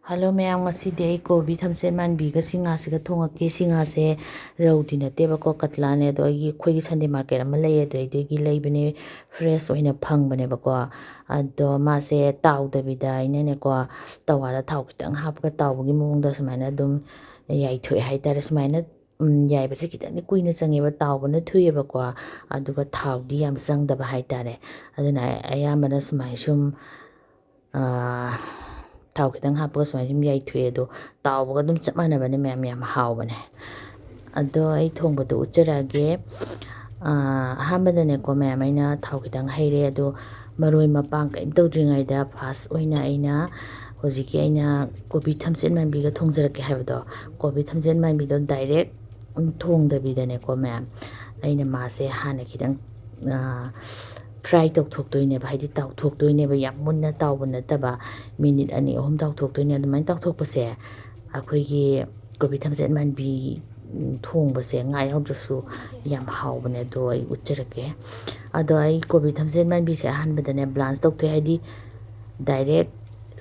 Hello ꯃꯌꯥꯝ, ꯉꯁꯤꯗꯤ ꯑꯩ ꯀꯣꯕꯤ ꯊꯝꯆꯦꯠ ꯃꯥꯟꯕꯤꯒ ꯁꯤ ꯉꯥꯁꯤꯒ ꯊꯣꯡꯉꯛꯀꯦ. ꯁꯤ ꯉꯥꯁꯦ ꯔꯧꯗꯤ ꯅꯠꯇꯦꯕꯀꯣ, ꯀꯇꯂꯥꯅꯦ. ꯑꯗꯣ ꯑꯩꯈꯣꯏꯒꯤ ꯁꯟꯗꯦ ꯃꯥꯔꯀꯦꯠ ꯑꯃ ꯂꯩꯌꯦ, ꯑꯗꯨꯗꯒꯤ ꯂꯩꯕꯅꯦ. ꯐ꯭ꯔꯦꯁ ꯑꯣꯏꯅ ꯐꯪꯕꯅꯦꯕꯀꯣ. ꯑꯗꯣ ꯃꯥꯁꯦ ꯇꯥꯎꯗꯕꯤꯗ ꯑꯩꯅꯅꯦꯀꯣ, ꯇꯋꯥꯗ ꯊꯥꯎ ꯈꯤꯇꯪ ꯍꯥꯞꯄꯒ ꯇꯥꯎꯕꯒꯤ ꯃꯑꯣꯡꯗ ꯁꯨꯃꯥꯏꯅ ꯑꯗꯨꯝ ꯌꯥꯏꯊꯣꯛꯑꯦ ꯍꯥꯏꯇꯥꯔꯦ. ꯁꯨꯃꯥꯏꯅ ꯌꯥꯏꯕꯁꯦ ꯈꯤꯇꯪꯗꯤ ꯀꯨꯏꯅ ꯆꯪꯉꯦꯕ, ꯇꯥꯎꯕꯅ ꯊꯨꯏꯑꯦꯕꯀꯣ. ꯑꯗꯨꯒ ꯊꯥꯎꯗꯤ ꯌꯥꯝ ꯆꯪꯗꯕ ꯍꯥꯏꯇꯥꯔꯦ. ꯑꯗꯨꯅ ꯑꯌꯥꯝꯕꯅ ꯁꯨꯃꯥꯏꯅ ꯁꯨꯝ ꯊꯥꯎ ꯈꯤꯇꯪ ꯍꯥꯞꯄꯒ ꯁꯨꯃꯥꯏꯅ ꯁꯨꯝ ꯌꯥꯏꯊꯣꯛꯑꯦ. ꯑꯗꯣ ꯇꯥꯎꯕꯒ ꯑꯗꯨꯝ ꯆꯞ ꯃꯥꯟꯅꯕꯅꯦ ꯃꯌꯥꯝ, ꯌꯥꯝ ꯍꯥꯎꯕꯅꯦ. ꯑꯗꯣ ꯑꯩ ꯊꯣꯡꯕꯗꯣ ꯎꯠꯆꯔꯛꯑꯒꯦ. ꯑꯍꯥꯟꯕꯗꯅꯦꯀꯣ ꯃꯌꯥꯝ, ꯑꯩꯅ ꯊꯥꯎ ꯈꯤꯇꯪ ꯍꯩꯔꯦ. ꯑꯗꯣ ꯃꯔꯣꯏ ꯃꯄꯥꯡ ꯀꯔꯤꯝ ꯇꯧꯗ꯭ꯔꯤꯉꯩꯗ ꯐꯥꯔꯁ ꯑꯣꯏꯅ ꯑꯩꯅ ꯍꯧꯖꯤꯛꯀꯤ ꯑꯩꯅ ꯀꯣꯕꯤ ꯊꯝꯆꯦꯠ ꯃꯥꯟꯕꯤꯒ ꯊꯣꯡꯖꯔꯛꯀꯦ ꯍꯥꯏꯕꯗꯣ, ꯀꯣꯕꯤ ꯊꯝꯆꯦꯠ ꯃꯥꯟꯕꯤꯗꯣ ꯗꯥꯏꯔꯦꯛ ꯊꯣꯡꯗꯕꯤꯗꯅꯦꯀꯣ ꯃꯌꯥꯝ, ꯑꯩꯅ ꯃꯥꯁꯦ ꯍꯥꯟꯅ ꯈꯤꯇꯪ ꯐ꯭ꯔꯥꯏ ꯇꯧꯊꯣꯛꯇꯣꯏꯅꯦꯕ, ꯍꯥꯏꯗꯤ ꯇꯥꯎꯊꯣꯛꯇꯣꯏꯅꯦꯕ. ꯌꯥꯝ ꯃꯨꯟꯅ ꯇꯥꯎꯕ ꯅꯠꯇꯕ, ꯃꯤꯅꯤꯠ 2-3 ꯇꯥꯎꯊꯣꯛꯇꯣꯏꯅꯦ. ꯑꯗꯨꯃꯥꯏꯅ ꯇꯥꯎꯊꯣꯛꯄꯁꯦ ꯑꯩꯈꯣꯏꯒꯤ ꯀꯣꯕꯤ ꯊꯝꯆꯦꯠ ꯃꯥꯟꯕꯤ ꯊꯣꯡꯕꯁꯦ ꯉꯥ ꯌꯥꯎꯗ꯭ꯔꯁꯨ ꯌꯥꯝ ꯍꯥꯎꯕꯅꯦ. ꯑꯗꯣ ꯑꯩ ꯎꯠꯆꯔꯛꯀꯦ. ꯑꯗꯣ ꯑꯩ ꯀꯣꯕꯤ ꯊꯝꯆꯦꯠ ꯃꯥꯟꯕꯤꯁꯦ ꯑꯍꯥꯟꯕꯗꯅꯦ ꯕ꯭ꯂꯥꯟꯁ ꯇꯧꯊꯣꯛꯑꯦ, ꯍꯥꯏꯗꯤ ꯗꯥꯏꯔꯦꯛ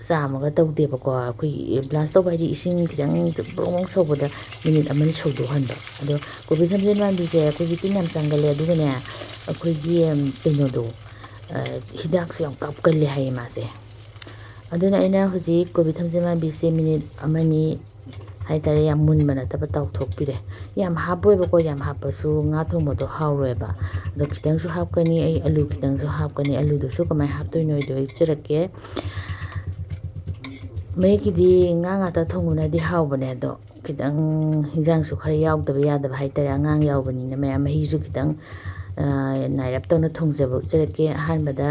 ꯆꯥꯝꯃꯒ ꯇꯧꯗꯦꯕꯀꯣ. ꯑꯩꯈꯣꯏꯒꯤ ꯕ꯭ꯂꯥꯟꯁ ꯇꯧꯕ ꯍꯥꯏꯗꯤ ꯏꯁꯤꯡ ꯈꯤꯇꯪ ꯕ꯭ꯔꯣꯡ ꯕ꯭ꯔꯣꯡ ꯁꯧꯕꯗ ꯃꯤꯅꯤꯠ 1 ꯁꯧꯗꯣꯛꯍꯟꯕ. ꯑꯗꯣ ꯀꯣꯕꯤ ꯊꯝꯆꯦꯠ ꯃꯥꯟꯕꯤꯁꯦ ꯑꯩꯈꯣꯏꯒꯤ ꯇꯤꯟ ꯌꯥꯝ ꯆꯪꯒꯜꯂꯦ. ꯑꯗꯨꯒꯅꯦ ꯑꯩꯈꯣꯏꯒꯤ ꯀꯩꯅꯣꯗꯣ, ꯍꯤꯗꯥꯛꯁꯨ ꯌꯥꯝ ꯀꯥꯞꯀꯜꯂꯦ ꯍꯥꯏꯌꯦ ꯃꯥꯁꯦ. ꯑꯗꯨꯅ ꯑꯩꯅ ꯍꯧꯖꯤꯛ ꯀꯣꯕꯤ ꯊꯝꯆꯦꯠ ꯃꯥꯟꯕꯤꯁꯦ ꯃꯤꯅꯤꯠ 1-2 ꯍꯥꯏꯇꯥꯔꯦ, ꯌꯥꯝ ꯃꯨꯟꯕ ꯅꯠꯇꯕ ꯇꯥꯎꯊꯣꯛꯄꯤꯔꯦ. ꯌꯥꯝ ꯍꯥꯞꯄꯣꯏꯕꯀꯣ, ꯌꯥꯝ ꯍꯥꯞꯄꯁꯨ ꯉꯥ ꯊꯣꯡꯕꯗꯣ ꯍꯥꯎꯔꯣꯏꯕ. ꯑꯗꯣ ꯈꯤꯇꯪꯁꯨ ꯍꯥꯞꯀꯅꯤ, ꯑꯩ ꯑꯂꯨ ꯈꯤꯇꯪꯁꯨ ꯍꯥꯞꯀꯅꯤ. ꯑꯂꯨꯗꯨꯁꯨ ꯀꯃꯥꯏꯅ ꯍꯥꯞꯇꯣꯏꯅꯣ ꯑꯩꯗꯣ ꯑꯩ ꯎꯠꯆꯔꯛꯀꯦ. ꯃꯌꯦꯛꯀꯤꯗꯤ ꯉꯥ ꯉꯥꯛꯇ ꯊꯣꯡꯕꯅꯗꯤ ꯍꯥꯎꯕꯅꯦ. ꯑꯗꯣ ꯈꯤꯇꯪ ꯍꯤꯟꯖꯥꯡꯁꯨ ꯈꯔ ꯌꯥꯎꯗꯕ ꯌꯥꯗꯕ ꯍꯥꯏꯇꯥꯔꯦ, ꯑꯉꯥꯡ ꯌꯥꯎꯕꯅꯤꯅ. ꯃꯌꯥꯝ ꯃꯍꯤꯁꯨ ꯈꯤꯇꯪ ꯅꯥꯏꯔꯞ ꯇꯧꯅ ꯊꯣꯡꯖꯕ ꯎꯠꯆꯔꯛꯀꯦ. ꯑꯍꯥꯟꯕꯗ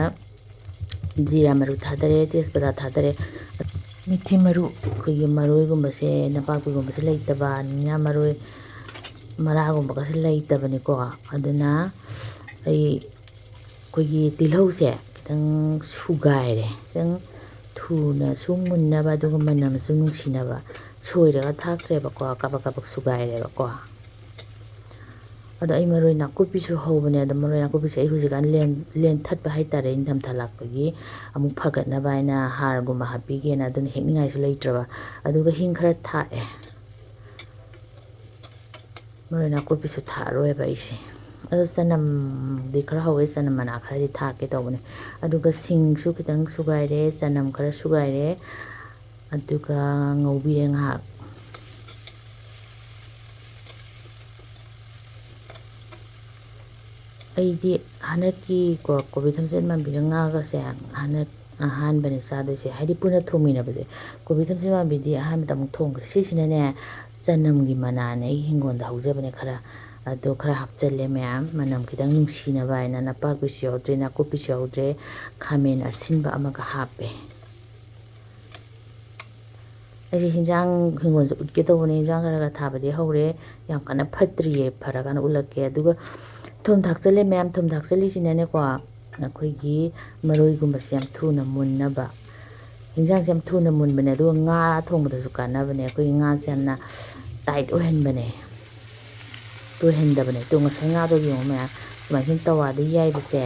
ꯖꯤꯔꯥ ꯃꯔꯨ ꯊꯥꯗꯔꯦ, ꯇꯦꯖꯄꯇꯥ ꯊꯥꯗꯔꯦ. ꯃꯤꯊꯤ ꯃꯔꯨ, ꯑꯩꯈꯣꯏꯒꯤ ꯃꯔꯣꯏꯒꯨꯝꯕꯁꯦ, ꯅꯄꯥꯛꯄꯤꯒꯨꯝꯕꯁꯦ ꯂꯩꯇꯕꯅꯤꯅ ꯃꯔꯣꯏ ꯃꯔꯥꯒꯨꯝꯕꯒꯁꯦ ꯂꯩꯇꯕꯅꯤꯀꯣ. ꯑꯗꯨꯅ ꯑꯩꯈꯣꯏꯒꯤ ꯇꯤꯜꯍꯧꯁꯦ ꯈꯤꯇꯪ ꯁꯨꯒꯥꯏꯔꯦ, ꯈꯤꯇꯪ ꯊꯨꯅꯁꯨ ꯃꯨꯟꯅꯕ, ꯑꯗꯨꯒ ꯃꯅꯝꯁꯨ ꯅꯨꯡꯁꯤꯅꯕ ꯁꯣꯏꯔꯒ ꯊꯥꯛꯈ꯭ꯔꯦꯕꯀꯣ, ꯀꯕꯛ ꯀꯕꯛ ꯁꯨꯒꯥꯏꯔꯦꯕꯀꯣ. ꯑꯗꯣ ꯑꯩ ꯃꯔꯣꯏ ꯅꯥꯀꯨꯞꯄꯤꯁꯨ ꯍꯧꯕꯅꯦ. ꯑꯗꯣ ꯃꯔꯣꯏ ꯅꯥꯀꯨꯞꯄꯤꯁꯦ ꯑꯩ ꯍꯧꯖꯤꯛꯀꯥꯟ ꯂꯦꯟꯊꯠꯄ ꯍꯥꯏꯇꯥꯔꯦ, ꯏꯪꯊꯝꯊꯥ ꯂꯥꯛꯄꯒꯤ ꯑꯃꯨꯛ ꯐꯒꯠꯅꯕ ꯍꯥꯏꯅ ꯍꯥꯔꯒꯨꯝꯕ ꯍꯥꯞꯄꯤꯒꯦꯅ. ꯑꯗꯨꯅ ꯍꯦꯛꯅꯤꯡꯉꯥꯏꯁꯨ ꯂꯩꯇ꯭ꯔꯕ. ꯑꯗꯨꯒ ꯍꯤꯡ ꯈꯔ ꯊꯥꯛꯑꯦ. ꯃꯔꯣꯏ ꯅꯥꯀꯨꯞꯄꯤꯁꯨ ꯊꯥꯛꯑꯔꯣꯏꯕ ꯑꯩꯁꯦ. ꯑꯗꯣ ꯆꯅꯝꯗꯤ ꯈꯔ ꯍꯧꯋꯦ, ꯆꯅꯝ ꯃꯅꯥ ꯈꯔꯗꯤ ꯊꯥꯛꯀꯦ ꯇꯧꯕꯅꯦ. ꯑꯗꯨꯒ ꯁꯤꯡꯁꯨ ꯈꯤꯇꯪ ꯁꯨꯒꯥꯏꯔꯦ, ꯆꯅꯝ ꯈꯔ ꯁꯨꯒꯥꯏꯔꯦ. ꯑꯗꯨꯒ ꯉꯧꯕꯤꯔꯦ ꯉꯥꯏꯍꯥꯛ. ꯑꯩꯗꯤ ꯍꯟꯗꯛꯀꯤ ꯀꯣꯕꯤ ꯊꯝꯆꯦꯠ ꯃꯥꯟꯕꯤꯒ ꯉꯥꯒꯁꯦ ꯍꯟꯗꯛ ꯑꯍꯥꯟꯕꯅꯦ ꯆꯥꯗꯣꯏꯁꯦ, ꯍꯥꯏꯗꯤ ꯄꯨꯟꯅ ꯊꯣꯡꯃꯤꯟꯅꯕꯁꯦ. ꯀꯣꯕꯤ ꯊꯝꯆꯦꯠ ꯃꯥꯟꯕꯤꯗꯤ ꯑꯍꯥꯟꯕꯗ ꯑꯃꯨꯛ ꯊꯣꯡꯈ꯭ꯔꯦ. ꯁꯤꯁꯤꯅꯅꯦ ꯆꯅꯝꯒꯤ ꯃꯅꯥꯅꯦ, ꯑꯩꯒꯤ ꯍꯤꯡꯒꯣꯜꯗ ꯍꯧꯖꯕꯅꯦ ꯈꯔ. ꯑꯗꯣ ꯈꯔ ꯍꯥꯞꯆꯤꯜꯂꯦ ꯃꯌꯥꯝ, ꯃꯅꯝ ꯈꯤꯇꯪ ꯅꯨꯡꯁꯤꯅꯕ ꯍꯥꯏꯅ. ꯅꯄꯥꯛꯄꯤꯁꯨ ꯌꯥꯎꯗ꯭ꯔꯦ, ꯅꯥꯀꯨꯞꯄꯤꯁꯨ ꯌꯥꯎꯗ꯭ꯔꯦ, ꯈꯥꯃꯦꯟ ꯑꯁꯤꯟꯕ ꯑꯃꯒ ꯍꯥꯞꯄꯦ. ꯑꯩꯁꯦ ꯍꯤꯡꯒꯣꯜꯁꯦ ꯎꯠꯀꯦ ꯇꯧꯕꯅꯦ. ꯍꯤꯟꯖꯥꯡ ꯈꯔ ꯈꯔ ꯊꯥꯕꯗꯤ ꯍꯧꯔꯦ, ꯌꯥꯝ ꯀꯟꯅ ꯐꯠꯇ꯭ꯔꯤꯌꯦ. ꯐꯔꯀꯥꯟꯗ ꯎꯠꯂꯛꯀꯦ. ꯑꯗꯨꯒ ꯊꯨꯝ ꯊꯥꯛꯆꯜꯂꯦ ꯃꯌꯥꯝ. ꯊꯨꯝ ꯊꯥꯛꯆꯜꯂꯤꯁꯤꯅꯅꯦꯀꯣ, ꯑꯩꯈꯣꯏꯒꯤ ꯃꯔꯣꯏꯒꯨꯝꯕꯁꯦ ꯌꯥꯝ ꯊꯨꯅ ꯃꯨꯟꯅꯕ. ꯍꯤꯟꯖꯥꯡꯁꯦ ꯌꯥꯝ ꯊꯨꯅ ꯃꯨꯟꯕꯅꯦ. ꯑꯗꯨꯒ ꯉꯥ ꯊꯣꯡꯕꯗꯁꯨ ꯀꯥꯟꯅꯕꯅꯦ. ꯑꯩꯈꯣꯏꯒꯤ ꯉꯥꯁꯦ ꯌꯥꯝꯅ ꯇꯥꯏꯠ ꯑꯣꯏꯍꯟꯕꯅꯦ, ꯇꯣꯏꯍꯟꯗꯕꯅꯦ. ꯇꯣ ꯉꯁꯥꯏ ꯉꯥꯗꯣ ꯌꯦꯡꯉꯣ ꯃꯌꯥꯝ, ꯁꯨꯃꯥꯏꯅ ꯁꯨꯝ ꯇꯋꯥꯗ ꯌꯥꯏꯕꯁꯦ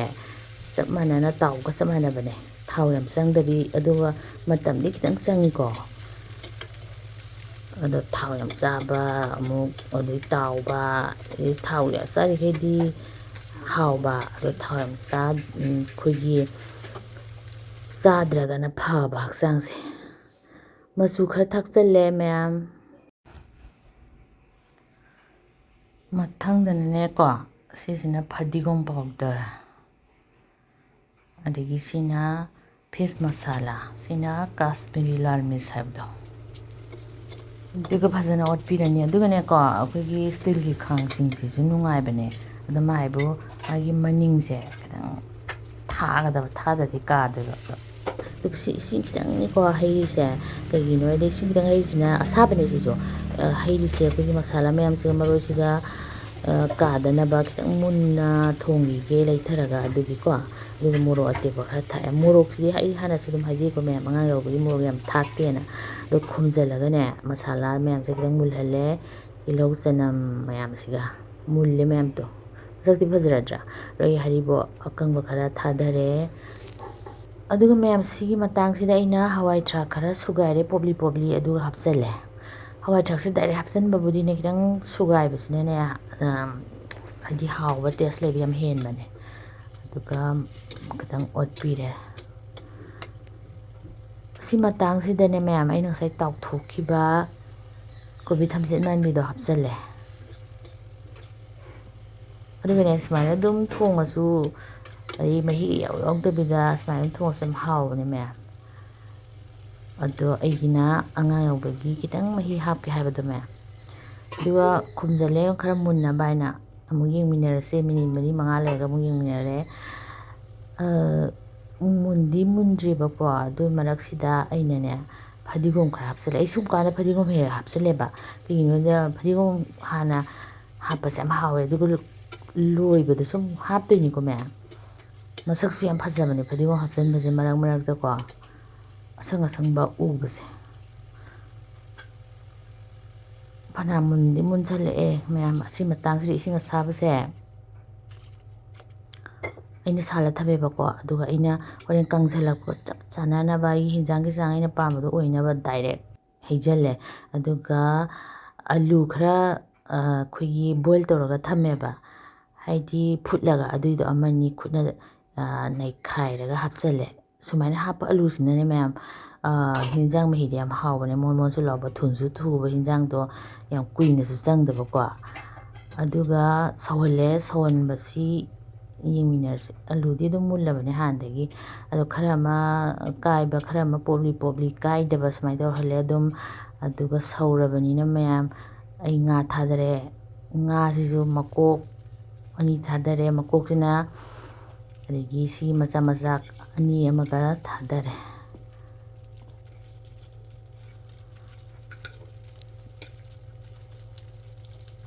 ꯆꯞ ꯃꯥꯟꯅꯅ ꯇꯥꯎꯕꯒ ꯆꯞ ꯃꯥꯟꯅꯕꯅꯦ. ꯊꯥꯎ ꯌꯥꯝ ꯆꯪꯗꯕꯤ. ꯑꯗꯨꯒ ꯃꯇꯝꯗꯤ ꯈꯤꯇꯪ ꯆꯪꯉꯤꯀꯣ. ꯑꯗꯣ ꯊꯥꯎ ꯌꯥꯝ ꯆꯥꯕ ꯑꯃꯨꯛ, ꯑꯗꯩ ꯇꯥꯎꯕ, ꯑꯗꯩ ꯊꯥꯎ ꯆꯥꯔꯤꯈꯩꯗꯤ ꯍꯥꯎꯕ. ꯑꯗꯣ ꯊꯥꯎ ꯌꯥꯝ ꯑꯩꯈꯣꯏꯒꯤ ꯆꯥꯗ꯭ꯔꯒꯅ ꯐꯕ ꯍꯛꯆꯥꯡꯁꯦ. ꯃꯆꯨ ꯈꯔ ꯊꯥꯛꯆꯜꯂꯦ ꯃꯌꯥꯝ. ꯃꯊꯪꯗꯅꯅꯦꯀꯣ, ꯁꯤꯁꯤꯅ ꯐꯗꯤꯒꯣꯝ ꯄꯥꯎꯗꯔ, ꯑꯗꯒꯤ ꯁꯤꯅ ꯐꯤꯁ ꯃꯁꯥꯂꯥ, ꯁꯤꯅ ꯀꯥꯁꯃꯤꯔꯤ ꯂꯥꯜ ꯃꯤꯔꯆ ꯍꯥꯏꯕꯗꯣ. ꯑꯗꯨꯒ ꯐꯖꯅ ꯑꯣꯠꯄꯤꯔꯅꯤ. ꯑꯗꯨꯒꯅꯦꯀꯣ, ꯑꯩꯈꯣꯏꯒꯤ ꯏꯁꯇꯤꯜꯒꯤ ꯈꯥꯡꯁꯤꯡꯁꯤꯁꯨ ꯅꯨꯡꯉꯥꯏꯕꯅꯦ. ꯑꯗꯣ ꯃꯥꯏꯕꯨ ꯃꯥꯒꯤ ꯃꯅꯤꯡꯁꯦ ꯈꯤꯇꯪ ꯊꯥꯒꯗꯕ, ꯊꯥꯗꯗꯤ ꯀꯥꯗꯣꯏꯕ. ꯑꯗꯨꯒ ꯁꯤ ꯏꯁꯤꯡ ꯈꯤꯇꯪꯅꯤꯀꯣ ꯍꯩꯔꯤꯁꯦ. ꯀꯩꯒꯤꯅꯣ ꯍꯥꯏꯗꯤ ꯏꯁꯤꯡ ꯈꯤꯇꯪ ꯍꯩꯔꯤꯁꯤꯅ, ꯑꯁꯥꯕꯅꯦ ꯁꯤꯁꯨ ꯍꯩꯔꯤꯁꯦ, ꯑꯩꯈꯣꯏꯒꯤ ꯃꯁꯥꯂꯥ ꯃꯌꯥꯝꯁꯤꯒ ꯃꯔꯣꯏꯁꯤꯒ ꯀꯥꯗꯅꯕ, ꯈꯤꯇꯪ ꯃꯨꯟꯅ ꯊꯣꯡꯈꯤꯒꯦ ꯂꯩꯊꯔꯒ. ꯑꯗꯨꯒꯤꯀꯣ. ꯑꯗꯨꯒ ꯃꯣꯔꯣꯛ ꯑꯇꯦꯛꯄ ꯈꯔ ꯊꯥꯛꯑꯦ. ꯃꯣꯔꯣꯛꯁꯤꯗꯤ ꯑꯩ ꯍꯥꯟꯅꯁꯨ ꯑꯗꯨꯝ ꯍꯥꯏꯖꯩꯀꯣ ꯃꯌꯥꯝ, ꯑꯉꯥꯡ ꯌꯥꯎꯕꯒꯤ ꯃꯣꯔꯣꯛ ꯌꯥꯝ ꯊꯥꯛꯇꯦꯅ. ꯑꯗꯣ ꯈꯨꯝꯖꯤꯜꯂꯒꯅꯦ, ꯃꯁꯥꯂꯥ ꯃꯌꯥꯝꯁꯦ ꯈꯤꯇꯪ ꯃꯨꯜꯍꯜꯂꯦ. ꯇꯤꯜꯍꯧ ꯆꯅꯝ ꯃꯌꯥꯝꯁꯤꯒ ꯃꯨꯜꯂꯦ ꯃꯌꯥꯝꯗꯣ. ꯃꯁꯛꯇꯤ ꯐꯖꯔꯗ꯭ꯔꯥ? ꯑꯩ ꯍꯔꯤꯕꯣꯞ ꯑꯀꯪꯕ ꯈꯔ ꯊꯥꯗꯔꯦ. ꯑꯗꯨꯒ ꯃꯌꯥꯝ ꯁꯤꯒꯤ ꯃꯇꯥꯡꯁꯤꯗ ꯑꯩꯅ ꯍꯋꯥꯏ ꯊꯔꯥꯛ ꯈꯔ ꯁꯨꯒꯥꯏꯔꯦ ꯄꯣꯞꯂꯤ ꯄꯣꯞꯂꯤ ꯑꯗꯨꯒ ꯍꯥꯞꯆꯜꯂꯦ ꯍꯋꯥꯏ ꯊꯔꯥꯛꯁꯦ ꯗꯥꯏꯔꯦꯛ ꯍꯥꯞꯆꯟꯕꯕꯨꯗꯤꯅꯦ ꯈꯤꯇꯪ ꯁꯨꯒꯥꯏꯕꯁꯤꯅꯅꯦ ꯍꯥꯏꯗꯤ ꯍꯥꯎꯕ ꯇꯦꯁ ꯂꯩꯕ ꯌꯥꯝ ꯍꯦꯟꯕꯅꯦ ꯑꯗꯨꯒ ꯈꯤꯇꯪ ꯑꯣꯠꯄꯤꯔꯦ ꯁꯤ ꯃꯇꯥꯡꯁꯤꯗꯅꯦ ꯃꯌꯥꯝ ꯑꯩꯅ ꯉꯁꯥꯏ ꯇꯥꯎꯊꯣꯛꯈꯤꯕ ꯀꯣꯕꯤ ꯊꯝꯆꯦꯠ ꯃꯥꯟꯕꯤꯗꯣ ꯍꯥꯞꯆꯜꯂꯦ ꯑꯗꯨꯒꯅꯦ ꯁꯨꯃꯥꯏꯅ ꯑꯗꯨꯝ ꯊꯣꯡꯉꯁꯨ ꯑꯩ ꯃꯍꯤ ꯌꯥꯎꯗꯕꯤꯗ ꯁꯨꯃꯥꯏꯅ ꯊꯣꯡꯉꯁꯨ ꯌꯥꯝ ꯍꯥꯎꯕꯅꯦ ꯃꯌꯥꯝ ꯑꯗꯣ ꯑꯩꯒꯤꯅ ꯑꯉꯥꯡ ꯌꯥꯎꯕꯒꯤ ꯈꯤꯇꯪ ꯃꯍꯤ ꯍꯥꯞꯀꯦ ꯍꯥꯏꯕꯗꯣ ꯃꯌꯥꯝ ꯑꯗꯨꯒ ꯈꯨꯝꯖꯤꯜꯂꯦ ꯈꯔ ꯃꯨꯟꯅꯕ ꯍꯥꯏꯅ ꯑꯃꯨꯛ ꯌꯦꯡꯃꯤꯟꯅꯔꯁꯦ ꯃꯤꯅꯤꯠ 4-5 ꯂꯩꯔꯒ ꯑꯃꯨꯛ ꯌꯦꯡꯃꯤꯟꯅꯔꯦ ꯃꯨꯟꯗꯤ ꯃꯨꯟꯗ꯭ꯔꯤꯕꯀꯣ ꯑꯗꯨ ꯃꯔꯛꯁꯤꯗ ꯑꯩꯅꯅꯦ ꯐꯗꯤꯒꯣꯝ ꯈꯔ ꯍꯥꯞꯆꯤꯜꯂꯦ ꯑꯩ ꯁꯨꯝ ꯀꯥꯟꯗ ꯐꯗꯤꯒꯣꯝ ꯍꯦꯛ ꯍꯥꯞꯆꯤꯜꯂꯦꯕ ꯀꯩꯒꯤꯅꯣꯗ ꯐꯗꯤꯒꯣꯝ ꯍꯥꯟꯅ ꯍꯥꯞꯄꯁꯦ ꯌꯥꯝ ꯍꯥꯎꯋꯦ ꯑꯗꯨꯒ ꯂꯣꯏꯕꯗ ꯁꯨꯝ ꯍꯥꯞꯇꯣꯏꯅꯤꯀꯣ ꯃꯌꯥꯝ ꯃꯁꯛꯁꯨ ꯌꯥꯝ ꯐꯖꯕꯅꯦ ꯐꯗꯤꯒꯣꯝ ꯍꯥꯞꯆꯤꯟꯕꯁꯦ ꯃꯔꯛ ꯃꯔꯛꯇꯀꯣ ꯑꯁꯪ ꯑꯁꯪꯕ ꯎꯕꯁꯦ ꯐꯅꯌꯥꯝ ꯃꯨꯟꯗꯤ ꯃꯨꯟꯁꯜꯂꯛꯑꯦ ꯃꯌꯥꯝ ꯑꯁꯤ ꯃꯇꯥꯡꯁꯤꯗ ꯏꯁꯤꯡ ꯑꯁꯥꯕꯁꯦ ꯑꯩꯅ ꯁꯥꯍꯜꯂ ꯊꯝꯃꯦꯕꯀꯣ ꯑꯗꯨꯒ ꯑꯩꯅ ꯍꯣꯔꯦꯟ ꯀꯪꯁꯜꯂꯛꯄ ꯆꯞ ꯆꯥꯟꯅꯅꯕ ꯑꯩꯒꯤ ꯍꯤꯟꯖꯥꯡꯒꯤ ꯆꯥꯡ ꯑꯩꯅ ꯄꯥꯝꯕꯗꯣ ꯑꯣꯏꯅꯕ ꯗꯥꯏꯔꯦꯛ ꯍꯩꯖꯜꯂꯦ ꯑꯗꯨꯒ ꯑꯂꯨ ꯈꯔ ꯑꯩꯈꯣꯏꯒꯤ ꯕꯣꯏꯜ ꯇꯧꯔꯒ ꯊꯝꯃꯦꯕ ꯍꯥꯏꯗꯤ ꯐꯨꯠꯂꯒ ꯑꯗꯨꯏꯗꯣ ꯑꯃꯅꯤ ꯈꯨꯠꯅ ꯅꯩꯈꯥꯏꯔꯒ ꯍꯥꯞꯆꯜꯂꯦ ꯁꯨꯃꯥꯏꯅ ꯍꯥꯞꯄ ꯑꯂꯨꯁꯤꯅꯅꯦ ꯃꯌꯥꯝ ꯍꯤꯟꯖꯥꯡ ꯃꯍꯤꯗꯤ ꯌꯥꯝ ꯍꯥꯎꯕꯅꯦ ꯃꯣꯟ ꯃꯣꯟꯁꯨ ꯂꯥꯎꯕ ꯊꯨꯝꯁꯨ ꯊꯨꯕ ꯍꯤꯟꯖꯥꯡꯗꯣ ꯌꯥꯝ ꯀꯨꯏꯅꯁꯨ ꯆꯪꯗꯕꯀꯣ ꯑꯗꯨꯒ ꯁꯧꯍꯜꯂꯦ ꯁꯧꯍꯟꯕꯁꯤ ꯌꯦꯡꯃꯤꯟꯅꯔꯁꯦ ꯑꯂꯨꯗꯤ ꯑꯗꯨꯝ ꯃꯨꯜꯂꯕꯅꯦ ꯍꯥꯟꯅꯗꯒꯤ ꯑꯗꯣ ꯈꯔ ꯑꯃ ꯀꯥꯏꯕ ꯈꯔ ꯑꯃ ꯄꯣꯞꯂꯤ ꯄꯣꯞꯂꯤ ꯀꯥꯏꯗꯕ ꯁꯨꯃꯥꯏꯅ ꯇꯧꯍꯜꯂꯦ ꯑꯗꯨꯝ ꯑꯗꯨꯒ ꯁꯧꯔꯕꯅꯤꯅ ꯃꯌꯥꯝ ꯑꯩ ꯉꯥ ꯊꯥꯗꯔꯦ ꯉꯥꯁꯤꯁꯨ ꯃꯀꯣꯛ 2 ꯊꯥꯗꯔꯦ ꯃꯀꯣꯛꯁꯤꯅ ꯑꯗꯒꯤ ꯁꯤ ꯃꯆꯥ ꯃꯆꯥ 2 ꯑꯃꯒ ꯊꯥꯗꯔꯦ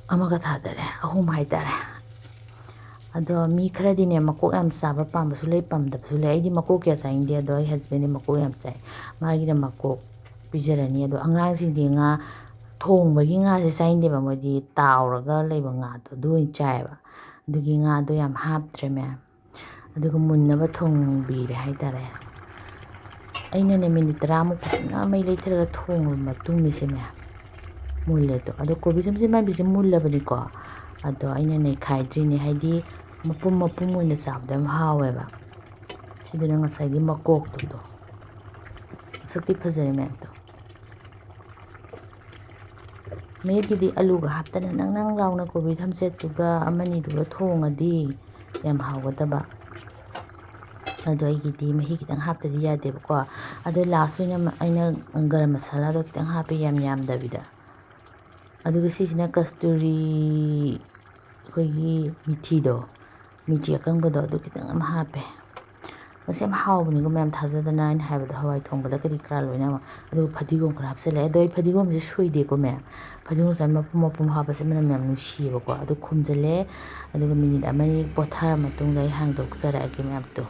ꯑꯃꯒ ꯊꯥꯗꯔꯦ 3 ꯍꯥꯏꯇꯥꯔꯦ ꯑꯗꯣ ꯃꯤ ꯈꯔꯗꯤꯅꯦ ꯃꯀꯣꯛ ꯌꯥꯝ ꯆꯥꯕ ꯄꯥꯝꯕꯁꯨ ꯂꯩ ꯄꯥꯝꯗꯕꯁꯨ ꯂꯩ ꯑꯩꯗꯤ ꯃꯀꯣꯛ ꯀꯌꯥ ꯆꯥꯅꯤꯡꯗꯦ ꯑꯗꯣ ꯑꯩ ꯍꯁꯕꯦꯟꯗꯤ ꯃꯀꯣꯛ ꯌꯥꯝ ꯆꯥꯏ ꯃꯥꯒꯤꯅ ꯃꯀꯣꯛ ꯄꯤꯖꯔꯅꯤ ꯑꯗꯣ ꯑꯉꯥꯡꯁꯤꯡꯗꯤ ꯉꯥ ꯊꯣꯡꯕꯒꯤ ꯉꯥꯁꯦ ꯆꯥꯅꯤꯡꯗꯦꯕ ꯃꯣꯏꯗꯤ ꯇꯥꯎꯔꯒ ꯂꯩꯕ ꯉꯥꯗꯣ ꯑꯗꯨ ꯑꯣꯏꯅ ꯆꯥꯏꯑꯕ ꯑꯗꯨꯒꯤ ꯉꯥꯗꯣ ꯌꯥꯝ ꯍꯥꯞꯇ꯭ꯔꯦ ꯃꯌꯥꯝ ꯑꯗꯨꯒ ꯃꯨꯟꯅꯕ ꯊꯣꯡꯕꯤꯔꯦ ꯍꯥꯏꯇꯥꯔꯦ ꯑꯩꯅꯅꯦ ꯃꯤꯅꯤꯠ 10ꯃꯨꯛ ꯐꯖꯅ ꯃꯩ ꯂꯩꯊꯔꯒ ꯊꯣꯡꯉꯕ ꯃꯇꯨꯡꯅꯤꯁꯦ ꯃꯌꯥꯝ ꯃꯨꯜꯂꯦꯗꯣ ꯑꯗꯣ ꯀꯣꯕꯤ ꯊꯝꯆꯦꯠ ꯃꯥꯟꯕꯤꯁꯦ ꯃꯨꯜꯂꯕꯅꯤꯀꯣ ꯑꯗꯣ ꯑꯩꯅ ꯅꯩꯈꯥꯏꯗ꯭ꯔꯤꯅꯦ ꯍꯥꯏꯗꯤ ꯃꯄꯨꯝ ꯃꯄꯨꯝ ꯑꯣꯏꯅ ꯆꯥꯕꯗꯣ ꯌꯥꯝ ꯍꯥꯎꯋꯦꯕ ꯁꯤꯗꯅ ꯉꯁꯥꯏꯒꯤ ꯃꯀꯣꯛꯇꯨꯗꯣ ꯃꯁꯛꯇꯤ ꯐꯖꯔꯦ ꯃꯌꯥꯝꯗꯣ ꯃꯌꯦꯛꯀꯤꯗꯤ ꯑꯂꯨꯒ ꯍꯥꯞꯇꯅ ꯅꯪ ꯅꯪ ꯂꯥꯎꯅ ꯀꯣꯕꯤ ꯊꯝꯆꯦꯠꯇꯨꯒ ꯑꯃꯅꯤꯗꯨꯒ ꯊꯣꯡꯉꯗꯤ ꯌꯥꯝ ꯍꯥꯎꯒꯗꯕ ꯑꯗꯣ ꯑꯩꯒꯤꯗꯤ ꯃꯍꯤ ꯈꯤꯇꯪ ꯍꯥꯞꯇꯗꯤ ꯌꯥꯗꯦꯕꯀோ ꯑꯗꯣ ꯂꯥꯁ ꯑꯣꯏꯅ ꯑꯩꯅ ꯒꯔꯝ ꯃꯁꯥꯂꯥꯗꯣ ꯈꯤꯇꯪ ꯍꯥꯞꯄꯦ ꯌꯥꯝ ꯌꯥꯝꯗꯕꯤꯗ ꯑꯗꯨꯒ ꯁꯤꯁꯤꯅ ꯀꯁꯇꯨꯔꯤ ꯑꯩꯈꯣꯏꯒꯤ ꯃꯤꯊꯤ ꯑꯀꯪꯕꯗꯣ ꯑꯗꯨ ꯈꯤꯇꯪ ꯑꯃ ꯍꯥꯞꯄꯦ ꯃꯁꯤ ꯌꯥꯝ ꯍꯥꯎꯕꯅꯤꯀꯣ ꯃꯌꯥꯝ ꯊꯥꯖꯗꯅ ꯑꯩꯅ ꯍꯥꯏꯕꯗꯣ ꯍꯋꯥꯏ ꯊꯣꯡꯕꯗ ꯀꯔꯤ ꯀꯔꯥ ꯂꯣꯏꯅꯃꯛ ꯑꯗꯨꯒ ꯐꯗꯤꯒꯣꯝ ꯈꯔ ꯍꯥꯞꯆꯤꯜꯂꯦ ꯑꯗꯣ ꯑꯩ ꯐꯗꯤꯒꯣꯝꯁꯦ ꯁꯣꯏꯗꯦꯀꯣ ꯃꯌꯥꯝ ꯐꯗꯤꯒꯣꯝꯁꯦ ꯃꯄꯨꯝ ꯃꯄꯨꯝ ꯍꯥꯞꯄꯁꯦ ꯃꯅꯝ ꯌꯥꯝ ꯅꯨꯡꯁꯤꯌꯦꯕꯀꯣ ꯑꯗꯨ ꯈꯨꯝꯖꯤꯜꯂꯦ ꯑꯗꯨꯒ ꯃꯤꯅꯤꯠ 1-2 ꯄꯣꯊꯥꯔ ꯃꯇꯨꯡꯗ ꯑꯩ ꯍꯥꯡꯗꯣꯛꯆꯔꯛꯑꯒꯦ ꯃꯌꯥꯝꯗꯣ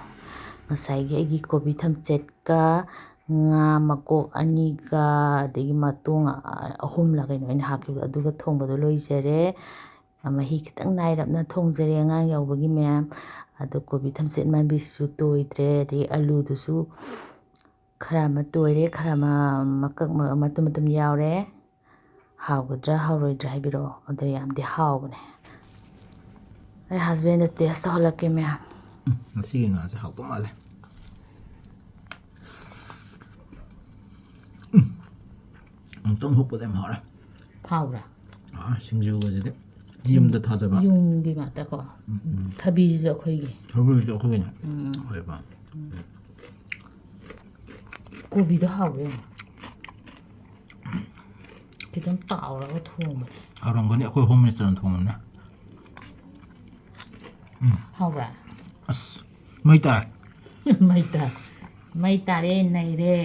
ꯉꯁꯥꯏꯒꯤ ꯑꯩꯒꯤ ꯀꯣꯕꯤ ꯊꯝꯆꯦꯠꯀ ꯉꯥ ꯃꯀꯣꯛ 2ꯒ ꯑꯗꯒꯤ ꯃꯇꯣꯡ 3ꯂ ꯀꯩꯅꯣ ꯑꯩꯅ ꯍꯥꯞꯈꯤꯕꯗꯣ ꯑꯗꯨꯒ ꯊꯣꯡꯕꯗꯣ ꯂꯣꯏꯖꯔꯦ ꯃꯍꯤ ꯈꯤꯇꯪ ꯅꯥꯏꯔꯞꯅ ꯊꯣꯡꯖꯔꯦ ꯑꯉꯥꯡ ꯌꯥꯎꯕꯒꯤ ꯃꯌꯥꯝ ꯑꯗꯣ ꯀꯣꯕꯤ ꯊꯝꯆꯦꯠ ꯃꯥꯟꯕꯤꯁꯤꯁꯨ ꯇꯣꯏꯗ꯭ꯔꯦ ꯑꯗꯒꯤ ꯑꯂꯨꯗꯨꯁꯨ ꯈꯔ ꯑꯃ ꯇꯣꯏꯔꯦ ꯈꯔ ꯑꯃ ꯃꯀꯛ ꯃꯇꯨꯝ ꯃꯇꯨꯝ ꯌꯥꯎꯔꯦ ꯍꯥꯎꯒꯗ꯭ꯔꯥ ꯍꯥꯎꯔꯣꯏꯗ꯭ꯔꯥ ꯍꯥꯏꯕꯤꯔꯛꯑꯣ ꯑꯗꯣ ꯌꯥꯝꯗꯤ ꯍꯥꯎꯕꯅꯦ ꯑꯩ ꯍꯁꯕꯦꯟꯗ ꯇꯦꯁ ꯇꯧꯍꯜꯂꯛꯀꯦ ꯃꯌꯥꯝ ꯉꯁꯤꯒꯤ ꯉꯥꯁꯦ ꯍꯥꯎꯗꯧ ꯃꯥꯜꯂꯦ ꯑꯃꯨꯛꯇꯪ ꯍꯨꯞꯄꯗ ꯌꯥꯝ ꯍꯥꯎꯔꯦ ꯍꯥꯎꯕ꯭ꯔꯥ ꯁꯤꯡꯖꯨꯒꯁꯤꯗꯤ ꯌꯨꯝꯗ ꯊꯥꯖꯕ ꯌꯨꯝꯒꯤ ꯉꯥꯛꯇꯀꯣ ꯊꯕꯤꯁꯤꯁꯨ ꯑꯩꯈꯣꯏꯒꯤ ꯊꯕꯤꯁꯨ ꯑꯩꯈꯣꯏꯒꯤꯅꯦ ꯍꯣꯏꯕ ꯀꯣꯕꯤꯗꯣ ꯍꯥꯎꯋꯦ ꯈꯤꯇꯪ ꯇꯥꯎꯔꯒ ꯊꯣꯡꯕꯅꯦ ꯍꯥꯎꯔꯝꯒꯅꯤ ꯑꯩꯈꯣꯏ ꯍꯣꯝ ꯃꯤꯅꯤꯁꯇꯔꯅ ꯊꯣꯡꯉꯝꯅꯦ ꯍꯥꯎꯕ꯭ꯔꯥ ꯑꯁ ꯃꯩ ꯇꯥꯔꯦ ꯃꯩ ꯇꯥꯔꯦ ꯅꯩꯔꯦ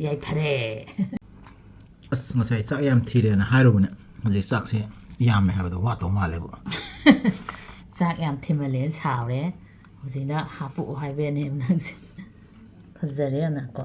ꯌꯥꯏꯐꯔꯦ ꯑꯁ ꯉꯁꯥꯏ ꯆꯥꯛ ꯌꯥꯝ ꯊꯤꯔꯦꯅ ꯍꯥꯏꯔꯨꯕꯅꯦ ꯍꯧꯖꯤꯛ ꯆꯥꯛꯁꯦ ꯌꯥꯝꯃꯦ ꯍꯥꯏꯕꯗꯣ ꯋꯥꯠꯇꯧ ꯃꯥꯜꯂꯦꯕ ꯆꯥꯛ ꯌꯥꯝ ꯊꯤꯃꯜꯂꯦꯅ ꯁꯥꯎꯔꯦ ꯍꯧꯖꯤꯛꯅ ꯍꯥꯞꯄꯛꯑꯣ ꯍꯥꯏꯕꯅꯦ ꯅꯪꯁꯦ ꯐꯖꯔꯦ ꯌꯥꯝꯅꯀꯣ